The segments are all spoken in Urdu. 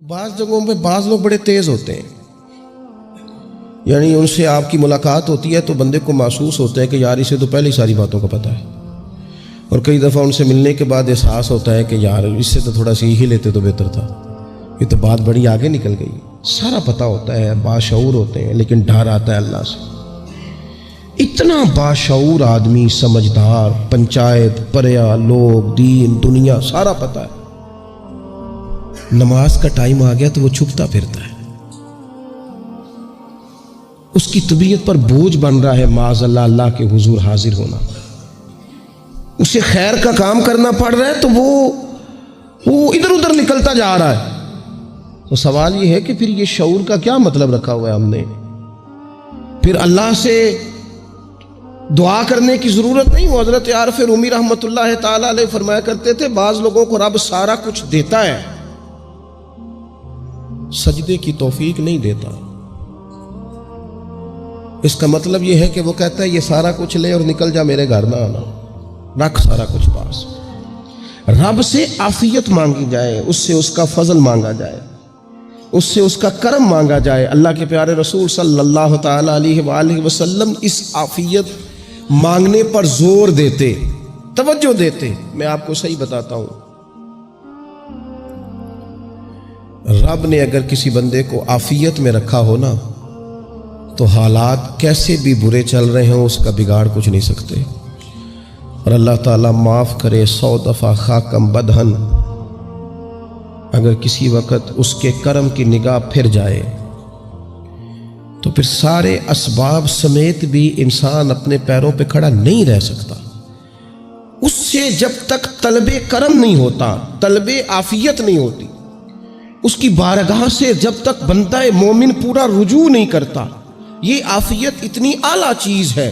بعض جگہوں پہ بعض لوگ بڑے تیز ہوتے ہیں، یعنی ان سے آپ کی ملاقات ہوتی ہے تو بندے کو محسوس ہوتا ہے کہ یار اسے تو پہلے ہی ساری باتوں کا پتہ ہے، اور کئی دفعہ ان سے ملنے کے بعد احساس ہوتا ہے کہ یار اس سے تو تھوڑا سیکھ ہی لیتے تو بہتر تھا، یہ تو بات بڑی آگے نکل گئی۔ سارا پتہ ہوتا ہے، باشعور ہوتے ہیں، لیکن ڈر آتا ہے اللہ سے۔ اتنا باشعور آدمی، سمجھدار، پنچایت، پریا، لوگ، دین، دنیا سارا پتہ ہے، نماز کا ٹائم آ گیا تو وہ چھپتا پھرتا ہے، اس کی طبیعت پر بوجھ بن رہا ہے معاذ اللہ اللہ کے حضور حاضر ہونا، اسے خیر کا کام کرنا پڑ رہا ہے تو وہ ادھر ادھر نکلتا جا رہا ہے۔ تو سوال یہ ہے کہ پھر یہ شعور کا کیا مطلب رکھا ہوا ہے ہم نے؟ پھر اللہ سے دعا کرنے کی ضرورت نہیں۔ وہ حضرت عارف رومی رحمۃ اللہ تعالی علیہ فرمایا کرتے تھے بعض لوگوں کو رب سارا کچھ دیتا ہے، سجدے کی توفیق نہیں دیتا۔ اس کا مطلب یہ ہے کہ وہ کہتا ہے یہ سارا کچھ لے اور نکل جا، میرے گھر نہ آنا، رکھ سارا کچھ پاس۔ رب سے عافیت مانگی جائے، اس سے اس کا فضل مانگا جائے، اس سے اس کا کرم مانگا جائے۔ اللہ کے پیارے رسول صلی اللہ تعالی علیہ وآلہ وسلم اس عافیت مانگنے پر زور دیتے، توجہ دیتے۔ میں آپ کو صحیح بتاتا ہوں، رب نے اگر کسی بندے کو عافیت میں رکھا ہو نا تو حالات کیسے بھی برے چل رہے ہوں اس کا بگاڑ کچھ نہیں سکتے۔ اور اللہ تعالیٰ معاف کرے 100 دفعہ خاکم بدہن، اگر کسی وقت اس کے کرم کی نگاہ پھر جائے تو پھر سارے اسباب سمیت بھی انسان اپنے پیروں پہ کھڑا نہیں رہ سکتا۔ اس سے جب تک طلب کرم نہیں ہوتا، طلب عافیت نہیں ہوتی، اس کی بارگاہ سے جب تک بندہ مومن پورا رجوع نہیں کرتا، یہ عافیت اتنی اعلیٰ چیز ہے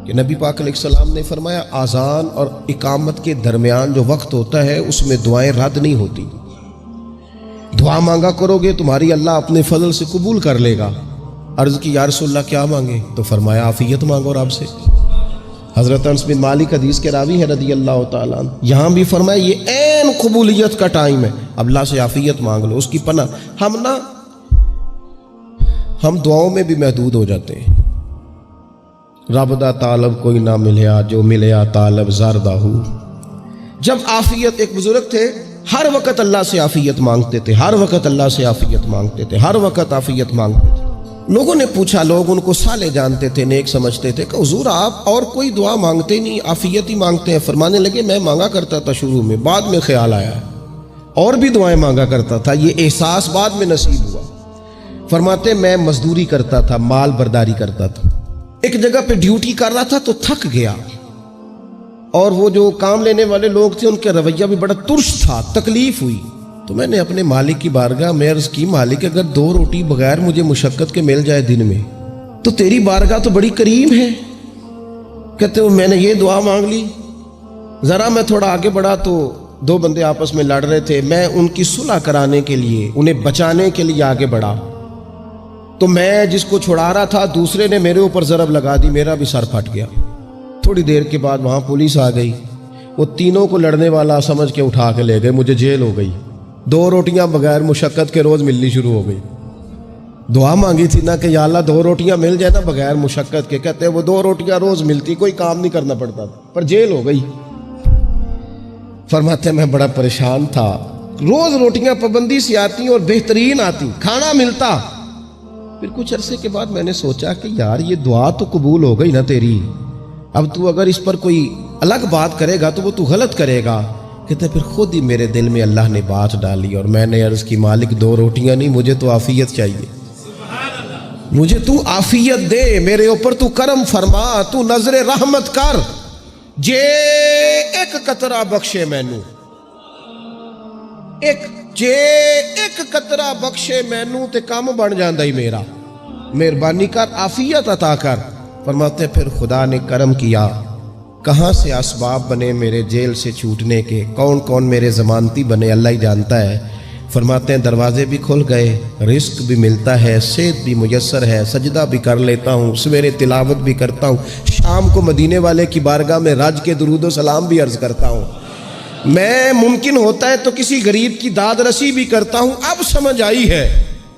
کہ نبی پاک علیہ السلام نے فرمایا آذان اور اقامت کے درمیان جو وقت ہوتا ہے اس میں دعائیں رد نہیں ہوتی۔ دعا مانگا کرو گے تمہاری اللہ اپنے فضل سے قبول کر لے گا۔ عرض کی یا رسول اللہ کیا مانگے؟ تو فرمایا عافیت مانگو رب سے۔ حضرت انس بن مالک حدیث کے راوی ہے رضی اللہ تعالیٰ عنہ، یہاں بھی فرمایا یہ عین قبولیت کا ٹائم ہے، اب اللہ سے عافیت مانگ لو، اس کی پناہ۔ ہم دعاؤں میں بھی محدود ہو جاتے ہیں۔ رب دا طالب کوئی نہ ملیا، جو ملیا طالب زردہ ہو۔ جب عافیت، ایک بزرگ تھے ہر وقت اللہ سے عافیت مانگتے تھے، ہر وقت اللہ سے عافیت مانگتے تھے، ہر وقت عافیت مانگتے تھے۔ لوگوں نے پوچھا، لوگ ان کو صالح جانتے تھے، نیک سمجھتے تھے کہ حضور آپ اور کوئی دعا مانگتے نہیں، عافیت ہی مانگتے ہیں۔ فرمانے لگے میں مانگا کرتا تھا شروع میں، بعد میں خیال آیا اور بھی دعائیں مانگا کرتا تھا، یہ احساس بعد میں نصیب ہوا۔ فرماتے میں مزدوری کرتا تھا، مال برداری کرتا تھا، ایک جگہ پہ ڈیوٹی کر رہا تھا تو تھک گیا، اور وہ جو کام لینے والے لوگ تھے ان کا رویہ بھی بڑا ترش تھا، تکلیف ہوئی۔ تو میں نے اپنے مالک کی بارگاہ میں عرض کی مالک اگر 2 روٹی بغیر مجھے مشقت کے مل جائے دن میں تو تیری بارگاہ تو بڑی کریم ہے۔ کہتے ہو میں نے یہ دعا مانگ لی، ذرا میں تھوڑا آگے بڑھا تو 2 بندے آپس میں لڑ رہے تھے، میں ان کی صلح کرانے کے لیے، انہیں بچانے کے لیے آگے بڑھا تو میں جس کو چھڑا رہا تھا دوسرے نے میرے اوپر ضرب لگا دی، میرا بھی سر پھٹ گیا۔ تھوڑی دیر کے بعد وہاں پولیس آ گئی، وہ تینوں کو لڑنے والا سمجھ کے اٹھا کے لے گئے، مجھے جیل ہو گئی۔ 2 روٹیاں بغیر مشقت کے روز ملنی شروع ہو گئی۔ دعا مانگی تھی نا کہ یا اللہ 2 روٹیاں مل جائے نا بغیر مشقت کے، کہتے وہ 2 روٹیاں روز ملتی، کوئی کام نہیں کرنا پڑتا تھا، پر جیل ہو گئی۔ فرماتے میں بڑا پریشان تھا، روز روٹیاں پابندی سے آتی اور بہترین آتی، کھانا ملتا۔ پھر کچھ عرصے کے بعد میں نے سوچا کہ یار یہ دعا تو قبول ہو گئی نا تیری، اب تو اگر اس پر کوئی الگ بات کرے گا تو وہ تو غلط کرے گا۔ کہتے پھر خود ہی میرے دل میں اللہ نے بات ڈالی اور میں نے عرض کی مالک 2 روٹیاں نہیں، مجھے تو عافیت چاہیے، مجھے تو عافیت دے، میرے اوپر تو کرم فرما، تو نظر رحمت کر، جے ایک قطرہ بخشے مینوں، جے ایک قطرہ بخشے مینوں تے کام بن جاندا ہی میرا، مہربانی کر عافیت عطا کر۔ فرماتے پھر خدا نے کرم کیا، کہاں سے اسباب بنے میرے جیل سے چھوٹنے کے، کون کون میرے ضمانتی بنے اللہ ہی جانتا ہے۔ فرماتے ہیں دروازے بھی کھل گئے، رزق بھی ملتا ہے، صحت بھی میسر ہے، سجدہ بھی کر لیتا ہوں، سویرے تلاوت بھی کرتا ہوں، شام کو مدینے والے کی بارگاہ میں رج کے درود و سلام بھی عرض کرتا ہوں۔ میں ممکن ہوتا ہے تو کسی غریب کی داد رسی بھی کرتا ہوں. اب سمجھ آئی ہے.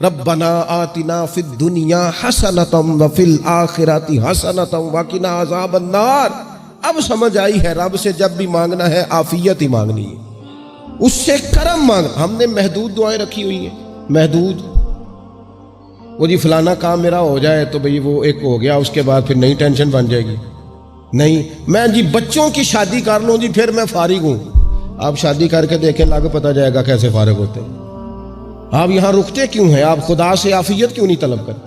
ربنا آتنا فی الدنیا حسنۃ وفی الآخرۃ حسنۃ وقنا عذاب النار. اب سمجھ آئی ہے رب سے جب بھی مانگنا ہے عافیت ہی مانگنی ہے, اس سے کرم مانگ. ہم نے محدود دعائیں رکھی ہوئی ہیں, محدود. وہ جی فلانا کام میرا ہو جائے تو بھئی وہ ایک ہو گیا, اس کے بعد پھر نئی ٹینشن بن جائے گی. نہیں, میں جی بچوں کی شادی کر لوں جی پھر میں فارغ ہوں. آپ شادی کر کے دیکھیں, لاگو پتہ جائے گا کیسے فارغ ہوتے ہیں. آپ یہاں رکتے کیوں ہیں؟ آپ خدا سے عافیت کیوں نہیں طلب کرتے؟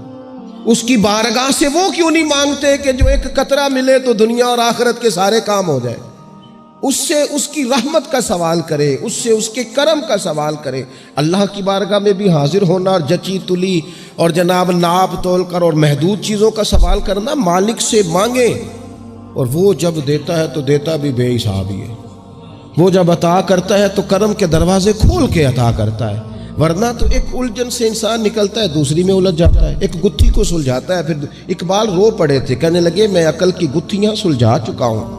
اس کی بارگاہ سے وہ کیوں نہیں مانگتے کہ جو ایک قطرہ ملے تو دنیا اور آخرت کے سارے کام ہو جائے؟ اس سے اس کی رحمت کا سوال کرے, اس سے اس کے کرم کا سوال کرے. اللہ کی بارگاہ میں بھی حاضر ہونا اور جچی تلی اور جناب ناپ تول کر اور محدود چیزوں کا سوال کرنا, مالک سے مانگے. اور وہ جب دیتا ہے تو دیتا بھی بے حساب ہی ہے. وہ جب عطا کرتا ہے تو کرم کے دروازے کھول کے عطا کرتا ہے, ورنہ تو ایک الجھن سے انسان نکلتا ہے دوسری میں الجھ جاتا ہے. ایک گتھی کو سلجھاتا ہے. پھر اقبال رو پڑے تھے, کہنے لگے میں عقل کی گتھیاں سلجھا چکا ہوں,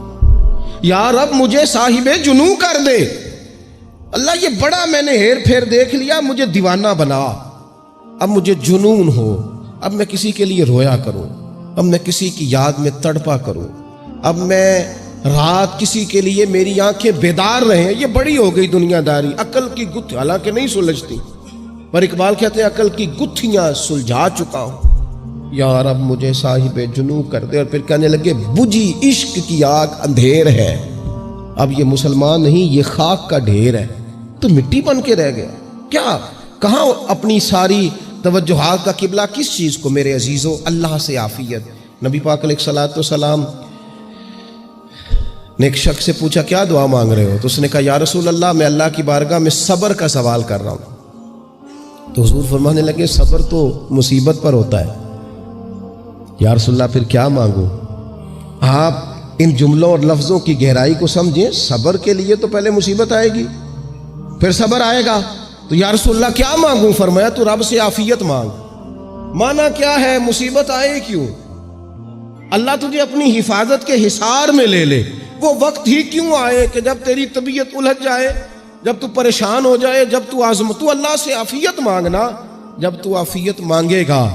یا رب مجھے صاحب جنوں کر دے. اللہ یہ بڑا میں نے ہیر پھیر دیکھ لیا, مجھے دیوانہ بنا. اب مجھے جنون ہو, اب میں کسی کے لیے رویا کروں, اب میں کسی کی یاد میں تڑپا کروں, اب میں رات کسی کے لیے میری آنکھیں بیدار رہیں. یہ بڑی ہو گئی دنیا داری. عقل کی گتھی حالانکہ نہیں سلجھتی, پر اقبال کہتے ہیں عقل کی گتھیاں سلجھا چکا ہوں, یا رب مجھے صاحب جنوں کر دے. اور پھر کہنے لگے بجھی عشق کی آگ اندھیر ہے. اب یہ مسلمان نہیں, یہ خاک کا ڈھیر ہے, تو مٹی بن کے رہ گیا. کیا کہاں اپنی ساری توجہات کا قبلہ کس چیز کو میرے عزیزو؟ اللہ سے عافیت. نبی پاک علیہ الصلوۃ والسلام نے ایک شخص سے پوچھا کیا دعا مانگ رہے ہو؟ تو اس نے کہا یا رسول اللہ میں اللہ کی بارگاہ میں صبر کا سوال کر رہا ہوں. تو حضور فرمانے لگے صبر تو مصیبت پر ہوتا ہے. یا رسول اللہ پھر کیا مانگوں؟ آپ ان جملوں اور لفظوں کی گہرائی کو سمجھیں. صبر کے لیے تو پہلے مصیبت آئے گی, پھر صبر آئے گا. تو یا رسول اللہ کیا مانگوں؟ فرمایا تو رب سے عافیت مانگ. مانا کیا ہے؟ مصیبت آئے کیوں؟ اللہ تجھے اپنی حفاظت کے حصار میں لے لے. وہ وقت ہی کیوں آئے کہ جب تیری طبیعت الجھ جائے, جب تو پریشان ہو جائے, جب تو تو اللہ سے عافیت مانگنا. جب تو عافیت مانگے گا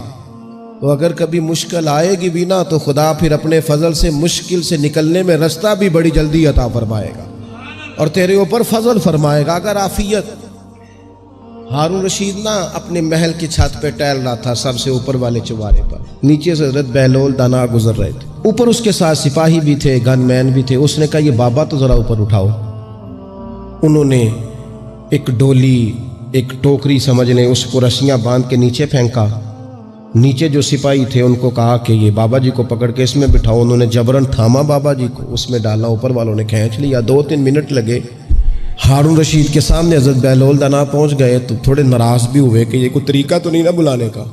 تو اگر کبھی مشکل آئے گی بھی نا, تو خدا پھر اپنے فضل سے مشکل سے نکلنے میں رستہ بھی بڑی جلدی عطا فرمائے گا اور تیرے اوپر فضل فرمائے گا. اگر عافیت. ہارون رشید نا اپنے محل کی چھت پہ ٹہل رہا تھا, سب سے اوپر والے چوارے پر. نیچے سے حضرت بہلول دانا گزر رہے تھے, اوپر اس کے ساتھ سپاہی بھی تھے, گن مین بھی تھے. اس نے کہا یہ بابا تو ذرا اوپر اٹھاؤ. انہوں نے ایک ڈولی, ایک ٹوکری سمجھ لیں, اس کو رسیاں باندھ کے نیچے پھینکا. نیچے جو سپاہی تھے ان کو کہا کہ یہ بابا جی کو پکڑ کے اس میں بٹھاؤ. انہوں نے جبرن تھاما بابا جی کو, اس میں ڈالا, اوپر والوں نے کھینچ لیا. 2-3 منٹ لگے. ہارون رشید کے سامنے حضرت بہلول دانا پہنچ گئے تو تھوڑے ناراض بھی ہوئے کہ یہ کوئی طریقہ تو نہیں نا بلانے کا.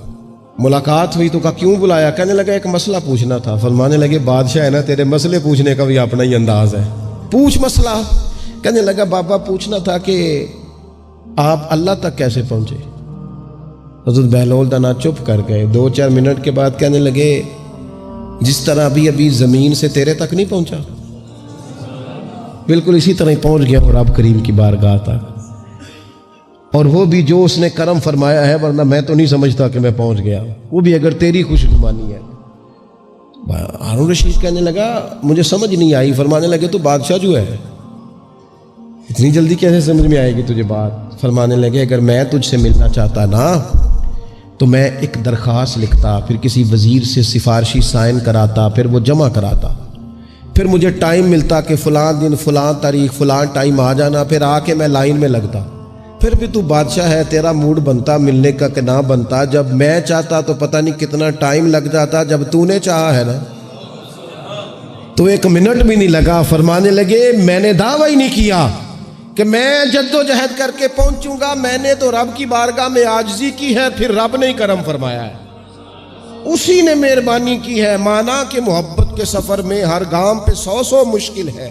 ملاقات ہوئی تو کہا کیوں بلایا؟ کہنے لگا ایک مسئلہ پوچھنا تھا. فرمانے لگے بادشاہ ہے نا, تیرے مسئلے پوچھنے کا بھی اپنا ہی انداز ہے, پوچھ مسئلہ. کہنے لگا بابا پوچھنا تھا کہ آپ اللہ تک کیسے پہنچے؟ حضرت بہلول دانا چپ کر گئے. 2-4 منٹ کے بعد کہنے لگے جس طرح ابھی زمین سے تیرے تک نہیں پہنچا, بالکل اسی طرح ہی پہنچ گیا اور رب کریم کی بارگاہ تک. اور وہ بھی جو اس نے کرم فرمایا ہے, ورنہ میں تو نہیں سمجھتا کہ میں پہنچ گیا. وہ بھی اگر تیری خوش گمانی ہے. ہارون رشید کہنے لگا مجھے سمجھ نہیں آئی. فرمانے لگے تو بادشاہ جو ہے, اتنی جلدی کیسے سمجھ میں آئے گی تجھے بات؟ فرمانے لگے اگر میں تجھ سے ملنا چاہتا نا تو میں ایک درخواست لکھتا, پھر کسی وزیر سے سفارشی سائن کراتا, پھر وہ جمع کراتا, پھر مجھے ٹائم ملتا کہ فلاں دن فلاں تاریخ فلاں ٹائم آ جانا, پھر آ کے میں لائن میں لگتا. پھر بھی تو بادشاہ ہے, تیرا موڈ بنتا ملنے کا کہ نہ بنتا. جب میں چاہتا تو پتہ نہیں کتنا ٹائم لگ جاتا, جب تو نے چاہا ہے نا تو 1 منٹ بھی نہیں لگا. فرمانے لگے میں نے دعویٰ ہی نہیں کیا کہ میں جد و جہد کر کے پہنچوں گا. میں نے تو رب کی بارگاہ میں عاجزی کی ہے, پھر رب نے ہی کرم فرمایا ہے, اسی نے مہربانی کی ہے. مانا کہ محبت کے سفر میں ہر گام پہ 100 مشکل ہے,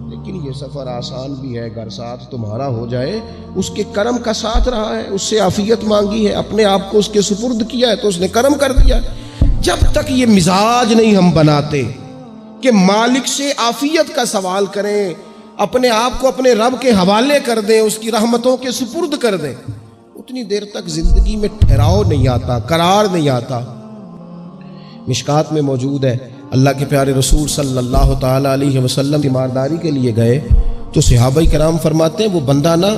لیکن یہ سفر آسان بھی ہے اگر ساتھ تمہارا ہو جائے. اس کے کرم کا ساتھ رہا ہے, اس سے عافیت مانگی ہے, اپنے آپ کو اس کے سپرد کیا ہے تو اس نے کرم کر دیا. جب تک یہ مزاج نہیں ہم بناتے کہ مالک سے عافیت کا سوال کریں, اپنے آپ کو اپنے رب کے حوالے کر دیں، اس کی رحمتوں کے سپرد کر دیں، اتنی دیر تک زندگی میں ٹھہراؤ نہیں آتا، قرار نہیں آتا۔ مشکات میں موجود ہے، اللہ کے پیارے رسول صلی اللہ تعالیٰ علیہ وسلم تیمارداری کے لیے گئے تو صحابہ کرام فرماتے ہیں وہ بندہ نا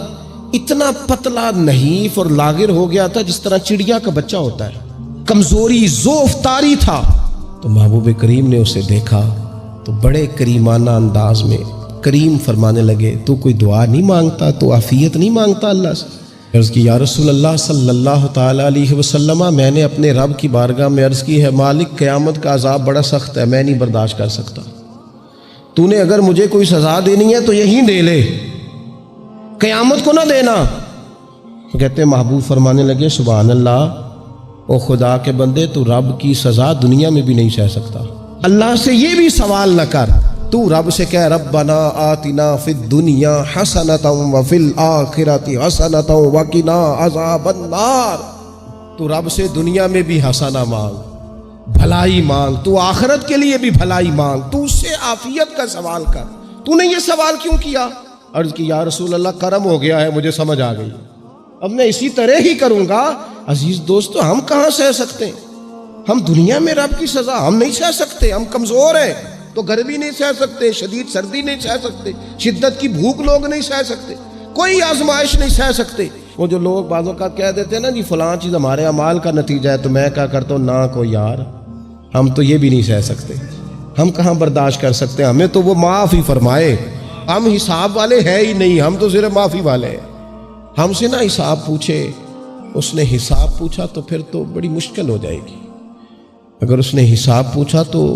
اتنا پتلا نحیف اور لاغر ہو گیا تھا جس طرح چڑیا کا بچہ ہوتا ہے، کمزوری ضعف طاری تھا۔ تو محبوب کریم نے اسے دیکھا تو بڑے کریمانہ انداز میں کریم فرمانے لگے، تو کوئی دعا نہیں مانگتا، تو عافیت نہیں مانگتا اللہ سے؟ عرض کی یا رسول اللہ صلی اللہ تعالیٰ علیہ وسلم، میں نے اپنے رب کی بارگاہ میں عرض کی ہے مالک قیامت کا عذاب بڑا سخت ہے، میں نہیں برداشت کر سکتا، تو نے اگر مجھے کوئی سزا دینی ہے تو یہیں دے لے، قیامت کو نہ دینا۔ تو کہتے ہیں محبوب فرمانے لگے سبحان اللہ، او خدا کے بندے تو رب کی سزا دنیا میں بھی نہیں سہ سکتا، اللہ سے یہ بھی سوال نہ کر، تو رب سے کہہ ربنا آتنا فی الدنیا حسنۃ وفی الآخرۃ حسنۃ وقنا عذاب النار، تو رب سے دنیا میں بھی حسنہ مانگ، بھلائی مانگ، تو آخرت کے لیے بھی بھلائی مانگ، تو اس سے عافیت کا سوال کر، تو نے یہ سوال کیوں کیا؟ عرض کی یا رسول اللہ کرم ہو گیا ہے، مجھے سمجھ آ گئی، اب میں اسی طرح ہی کروں گا۔ عزیز دوستو، ہم کہاں سہ سکتے ہیں؟ ہم دنیا میں رب کی سزا ہم نہیں سہ سکتے، ہم کمزور ہیں، تو گرمی نہیں سہ سکتے، شدید سردی نہیں سہ سکتے، شدت کی بھوک لوگ نہیں سہ سکتے، کوئی آزمائش نہیں سہ سکتے۔ وہ جو لوگ بعض اوقات کہہ دیتے ہیں نا جی فلاں چیز ہمارے اعمال کا نتیجہ ہے، تو میں کیا کرتا ہوں، نہ کو یار، ہم تو یہ بھی نہیں سہ سکتے، ہم کہاں برداشت کر سکتے ہیں، ہمیں تو وہ معاف ہی فرمائے، ہم حساب والے ہیں ہی نہیں، ہم تو صرف معافی والے ہیں۔ ہم سے نہ حساب پوچھے، اس نے حساب پوچھا تو پھر تو بڑی مشکل ہو جائے گی، اگر اس نے حساب پوچھا تو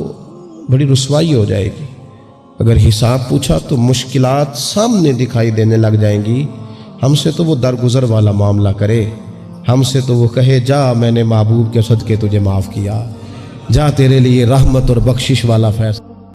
بڑی رسوائی ہو جائے گی، اگر حساب پوچھا تو مشکلات سامنے دکھائی دینے لگ جائیں گی۔ ہم سے تو وہ درگزر والا معاملہ کرے، ہم سے تو وہ کہے جا میں نے محبوب کے صدقے تجھے معاف کیا، جا تیرے لیے رحمت اور بخشش والا فیصلہ